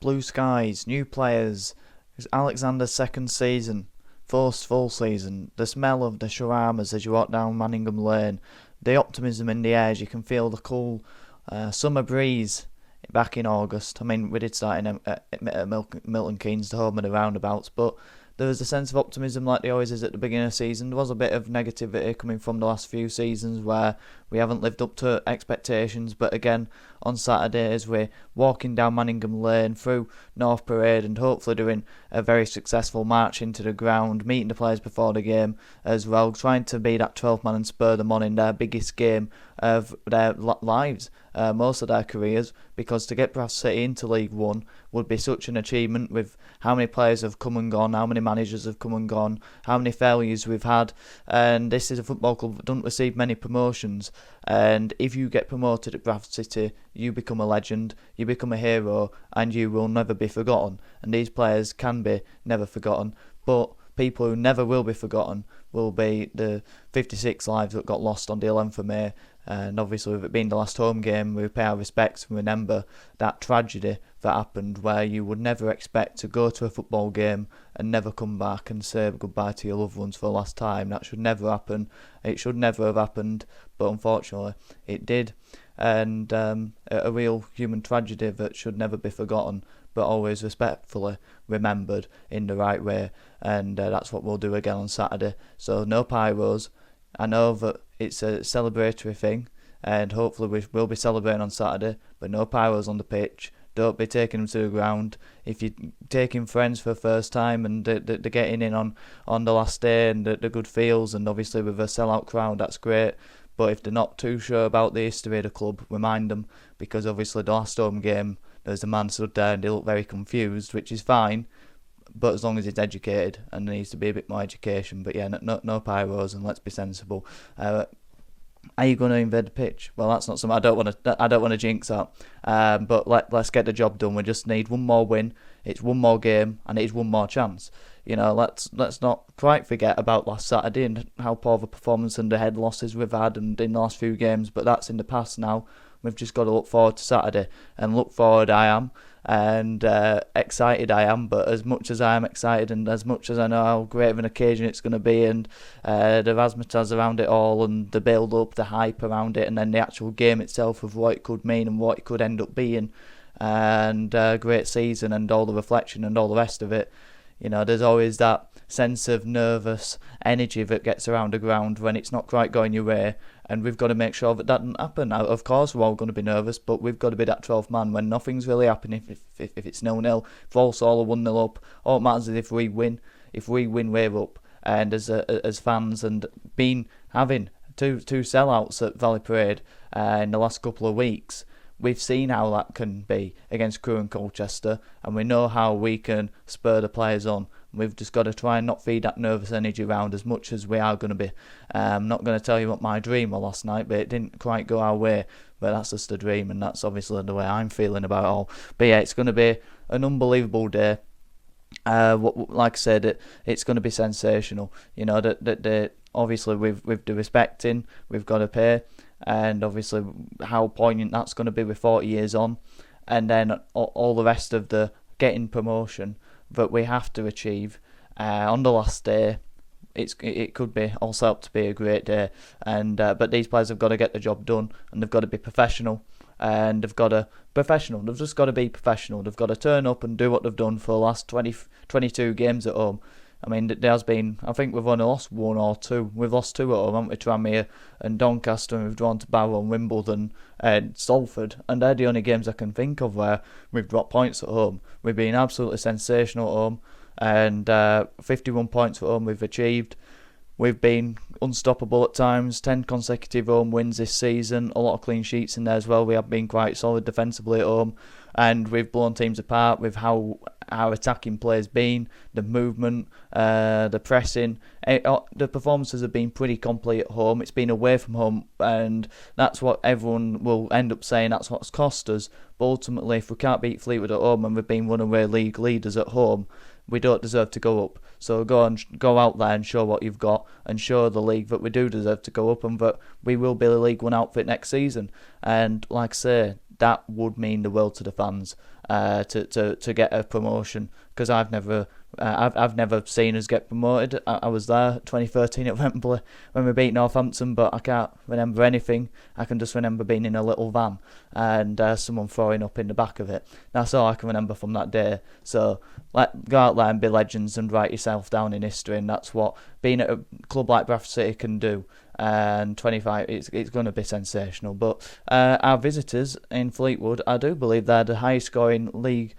blue skies, new players. It's Alexander's second season, first full season. The smell of the shawarmas as you walk down Manningham Lane, the optimism in the air as you can feel the cool summer breeze back in August. I mean, we did start at Milton Keynes, the home of the roundabouts, but there was a sense of optimism like there always is at the beginning of the season. There was a bit of negativity coming from the last few seasons where we haven't lived up to expectations, but again, on Saturday as we're walking down Manningham Lane through North Parade and hopefully doing a very successful march into the ground, meeting the players before the game as well, trying to be that 12th man and spur them on in their biggest game of their lives, most of their careers, because to get Bradford City into League One would be such an achievement with how many players have come and gone, how many managers have come and gone, how many failures we've had, and this is a football club that doesn't receive many promotions, and if you get promoted at Bradford City, you become a legend, you become a hero, and you will never be forgotten, and these players can be never forgotten, but people who never will be forgotten will be the 56 lives that got lost on the 11th of May. And obviously, with it being the last home game, we pay our respects and remember that tragedy that happened where you would never expect to go to a football game and never come back and say goodbye to your loved ones for the last time. That should never happen. It should never have happened, but unfortunately it did. And a real human tragedy that should never be forgotten, but always respectfully remembered in the right way. And that's what we'll do again on Saturday. So no pyros. I know that it's a celebratory thing, and hopefully we will be celebrating on Saturday, but no pyros on the pitch. Don't be taking them to the ground. If you're taking friends for the first time and they're getting in on the last day and the good feels, and obviously with a sellout crowd, that's great. But if they're not too sure about the history of the club, remind them, because obviously the last home game, there's a man stood there and they look very confused, which is fine, but as long as he's educated, and there needs to be a bit more education. But yeah, no pyros, and let's be sensible. Are you going to invade the pitch? Well, that's not something I don't want to jinx that. But let's get the job done. We just need one more win. It's one more game, and it's one more chance. You know, let's not quite forget about last Saturday and how poor of a performance and the head losses we've had and in the last few games. But that's in the past now. We've just got to look forward to Saturday, and look forward I am, and excited I am. But as much as I am excited, and as much as I know how great of an occasion it's going to be, and the razzmatazz around it all, and the build up, the hype around it, and then the actual game itself of what it could mean and what it could end up being, and great season and all the reflection and all the rest of it. You know, there's always that sense of nervous energy that gets around the ground when it's not quite going your way, and we've got to make sure that doesn't happen. Now, of course, we're all going to be nervous, but we've got to be that 12th man when nothing's really happening. If it's 0-0, if all are 1-0 up, all it matters is if we win. If we win, we're up. And as fans, and having two sellouts at Valley Parade in the last couple of weeks, we've seen how that can be against Crewe and Colchester, and we know how we can spur the players on. We've just got to try and not feed that nervous energy around as much as we are going to be. I'm not going to tell you what my dream was last night, but it didn't quite go our way. But that's just a dream, and that's obviously the way I'm feeling about it all. But yeah, it's going to be an unbelievable day. Like I said, it's going to be sensational. You know, that obviously with the respecting, we've got to pay. And obviously how poignant that's going to be with 40 years on, and then all the rest of the getting promotion that we have to achieve on the last day. It could be also up to be a great day, and but these players have got to get the job done, and they've got to be professional, and they've just got to be professional. They've got to turn up and do what they've done for the last 22 games at home. I mean, there has been, I think we've only lost one or two. We've lost two at home, haven't we? Tranmere and Doncaster, and we've drawn to Barrow and Wimbledon and Salford. And they're the only games I can think of where we've dropped points at home. We've been absolutely sensational at home. And 51 points at home we've achieved. We've been unstoppable at times, 10 consecutive home wins this season, a lot of clean sheets in there as well. We have been quite solid defensively at home, and we've blown teams apart with how our attacking play has been, the movement, the pressing. The performances have been pretty complete at home. It's been away from home, and that's what everyone will end up saying, that's what's cost us. But ultimately, if we can't beat Fleetwood at home and we've been runaway league leaders at home, we don't deserve to go up. So go out there and show what you've got, and show the league that we do deserve to go up, and that we will be a League One outfit next season. And like I say, that would mean the world to the fans. to get a promotion, because I've never seen us get promoted. I was there 2013 at Wembley when we beat Northampton, but I can't remember anything. I can just remember being in a little van and someone throwing up in the back of it. That's all I can remember from that day. So go out there and be legends and write yourself down in history, and that's what being at a club like Bradford City can do. And 25, it's going to be sensational. But our visitors in Fleetwood, I do believe they're the highest scoring league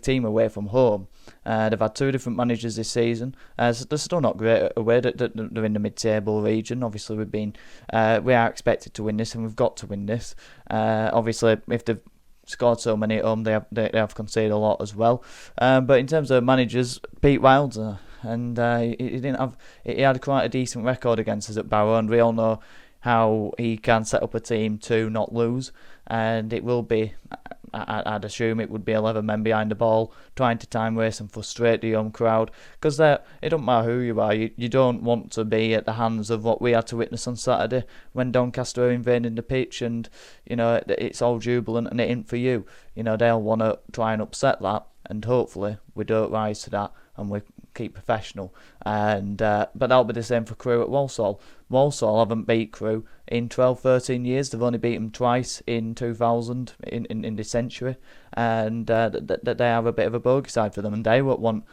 team away from home. They've had 2 different managers this season. So they're still not great away. They're in the mid-table region. Obviously, we are expected to win this, and we've got to win this. Obviously, if they've scored so many at home, they have conceded a lot as well. But in terms of managers, Pete Wilder, and he had quite a decent record against us at Barrow, and we all know how he can set up a team to not lose, and it will be, I'd assume it would be 11 men behind the ball, trying to time waste and frustrate the home crowd, because it don't matter who you are, you don't want to be at the hands of what we had to witness on Saturday when Doncaster are invading the pitch, and it's all jubilant and it ain't for you. They'll want to try and upset that, and hopefully we don't rise to that and we keep professional. And but that'll be the same for Crewe at Walsall. Walsall haven't beat Crewe in 12-13 years. They've only beat them twice in 2000 in this century, and they have a bit of a bogey side for them, and they won't want,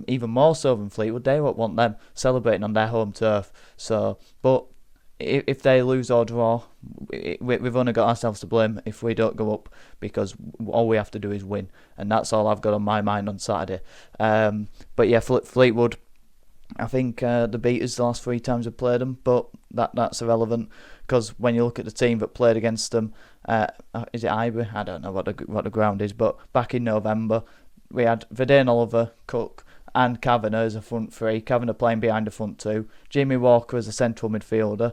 even more so than Fleetwood, they won't want them celebrating on their home turf. So, but if they lose or draw, we've only got ourselves to blame if we don't go up, because all we have to do is win, and that's all I've got on my mind on Saturday. But yeah, Fleetwood, I think they beat us the last 3 times we've played them, but that's irrelevant, because when you look at the team that played against them, is it Ivory? I don't know what the ground is, but back in November we had Verdane, Oliver, Cook and Kavanagh as a front 3, Kavanagh playing behind the front 2, Jimmy Walker as a central midfielder,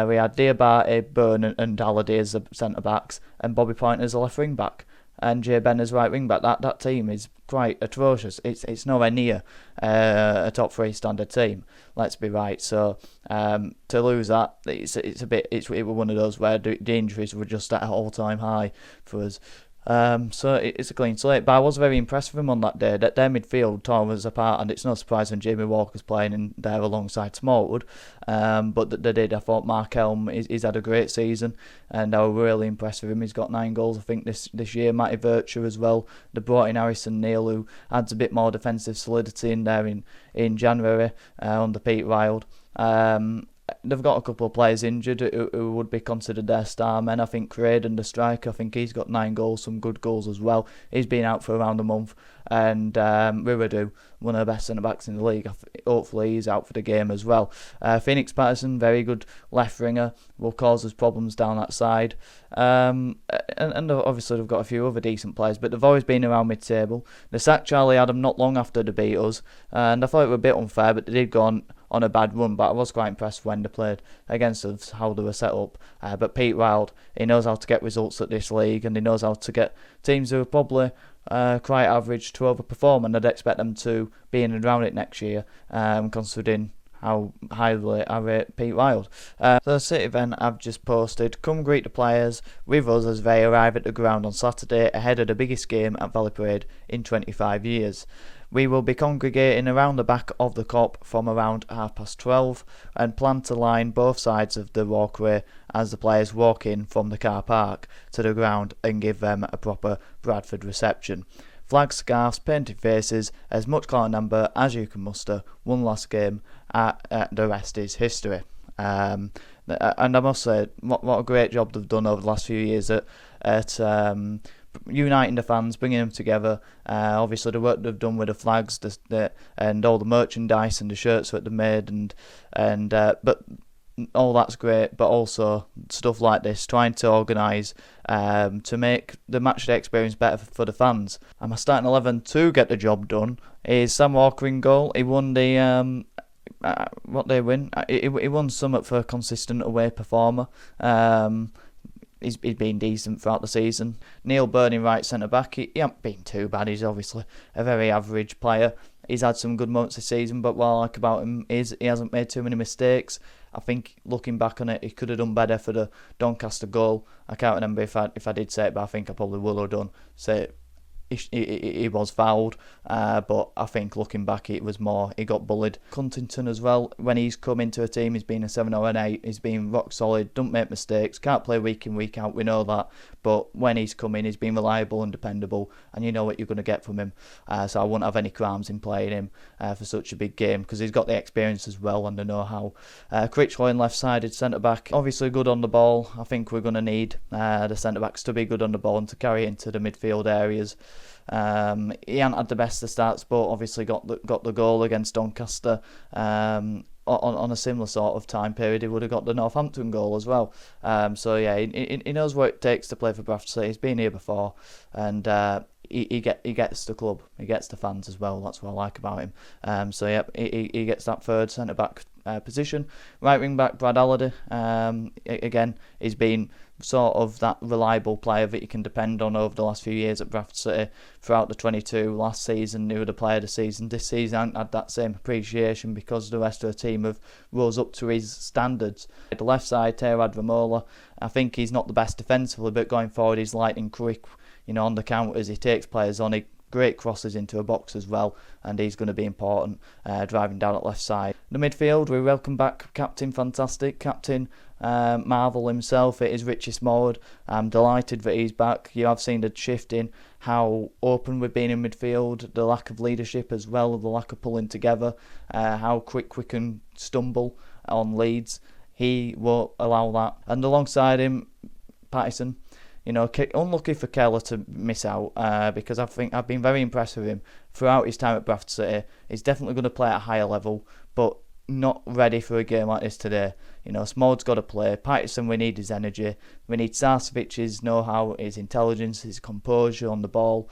we had Diabate, Byrne and Halliday as the centre backs, and Bobby Pointer as a left wing back, and Jay Ben as right wing back. That team is quite atrocious. It's nowhere near a top 3 standard team. Let's be right. So to lose that, it's it was one of those where the injuries were just at an all-time high for us. So it's a clean slate, but I was very impressed with him on that day. That their midfield tore us apart, and it's no surprise when Jamie Walker's playing in there alongside Smallwood. But they did. I thought Mark Helm, he's had a great season, and I was really impressed with him. He's got 9 goals, I think, this year. Matty Virtue as well. They brought in Harrison Neal, who adds a bit more defensive solidity in there in January under Pete Wild. They've got a couple of players injured who would be considered their star men. I think Craden, the striker, I think he's got 9 goals, some good goals as well. He's been out for around a month. And Riverdew, one of the best centre-backs in the league, hopefully he's out for the game as well. Phoenix Patterson, very good left winger, will cause us problems down that side. And obviously they've got a few other decent players, but they've always been around mid-table. They sacked Charlie Adam not long after they beat us, and I thought it was a bit unfair, but they did go on a bad run, but I was quite impressed when they played against us, how they were set up. But Pete Wild, he knows how to get results at this league, and he knows how to get teams who are probably quite average to overperform, and I'd expect them to be in and around it next year, considering how highly I rate Pete Wild. The City event I've just posted, come greet the players with us as they arrive at the ground on Saturday ahead of the biggest game at Valley Parade in 25 years. We will be congregating around the back of the Kop from around 12:30 and plan to line both sides of the walkway as the players walk in from the car park to the ground and give them a proper Bradford reception. Flags, scarves, painted faces, as much colour number as you can muster. One last game, the rest is history. And I must say, what a great job they've done over the last few years at uniting the fans, bringing them together. Obviously the work they've done with the flags, and all the merchandise and the shirts that they've made, but all that's great, but also stuff like this, trying to organise to make the matchday experience better for the fans. And my starting 11 to get the job done is Sam Walker in goal. He won the what they win. He won Summit for a consistent away performer. He's been decent throughout the season. Neil Byrne right centre back. He hasn't been too bad. He's obviously a very average player. He's had some good moments this season, but what I like about him is he hasn't made too many mistakes. I think looking back on it, he could have done better for the Doncaster goal. I can't remember if I did say it, but I think I probably will have done. Say he was fouled, but I think looking back it was more he got bullied. Huntington as well, when he's come into a team, he's been a 7 or an 8, he's been rock solid, don't make mistakes, can't play week in week out, we know that, but when he's come in he's been reliable and dependable, and you know what you're going to get from him, so I wouldn't have any qualms in playing him for such a big game, because he's got the experience as well and the know-how. Critchlow, left-sided centre-back, obviously good on the ball. I think we're going to need the centre-backs to be good on the ball and to carry into the midfield areas. He hadn't had the best of starts, but obviously got the goal against Doncaster. On a similar sort of time period, he would have got the Northampton goal as well. So yeah, he knows what it takes to play for Bradford City. He's been here before, and he gets the club, he gets the fans as well. That's what I like about him. So yeah, he gets that third centre back position. Right wing back Brad Halliday. Again, he's been sort of that reliable player that you can depend on over the last few years at Bradford City. Throughout the 22 last season, he was the player of the season. This season, I haven't had that same appreciation because the rest of the team have rose up to his standards. The left side, Terad Ramola, I think he's not the best defensively, but going forward, he's lightning quick. On the counters, he takes players on. He great crosses into a box as well, and he's going to be important driving down at left side. The midfield, we welcome back Captain Fantastic, Captain Marvel himself. It is Richie Smallwood. I'm delighted that he's back. You have seen the shift in how open we've been in midfield, the lack of leadership as well, the lack of pulling together, how quick we can stumble on leads. He won't allow that. And alongside him, Pattison. Unlucky for Keller to miss out because I think I've been very impressed with him throughout his time at Bradford City. He's definitely going to play at a higher level, but not ready for a game like this today. Smallwood's got to play. Pattison, we need his energy. We need Sarsevic's know-how, his intelligence, his composure on the ball.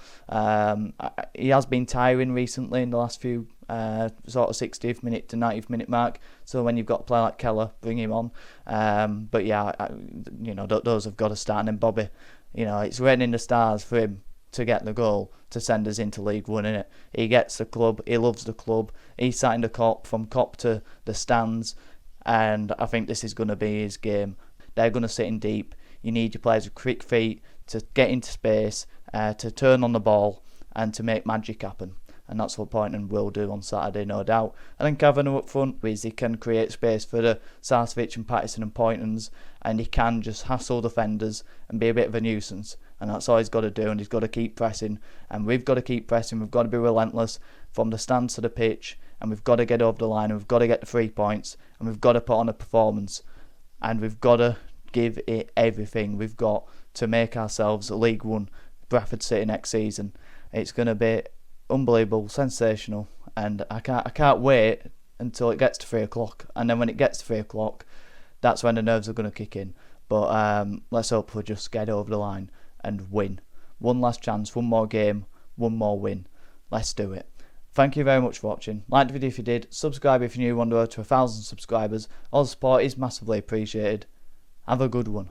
He has been tiring recently in the last few sort of 60th minute to 90th minute mark. So when you've got a player like Keller, bring him on. But yeah, those have got to start. And then Bobby, it's written in the stars for him to get the goal to send us into League One, innit? He gets the club, he loves the club, he signed a cop from cop to the stands, and I think this is going to be his game. They're going to sit in deep. You need your players with quick feet to get into space, to turn on the ball and to make magic happen. And that's what Poynton will do on Saturday, no doubt. And then Kavanagh up front, he can create space for the Sarcevic and Pattison and Poyntons, and he can just hassle defenders and be a bit of a nuisance. And that's all he's got to do, and he's got to keep pressing. And we've got to keep pressing, we've got to be relentless from the stands to the pitch, and we've got to get over the line, and we've got to get the 3 points, and we've got to put on a performance, and we've got to give it everything we've got to make ourselves a League One Bradford City next season. It's going to be unbelievable, sensational, and I can't wait until it gets to 3 o'clock. And then when it gets to 3 o'clock, that's when the nerves are going to kick in. But let's hope we just get over the line and win. One last chance, one more game, one more win. Let's do it. Thank you very much for watching. Like the video if you did, subscribe if you're new, on the road to 1,000 subscribers. All the support is massively appreciated. Have a good one.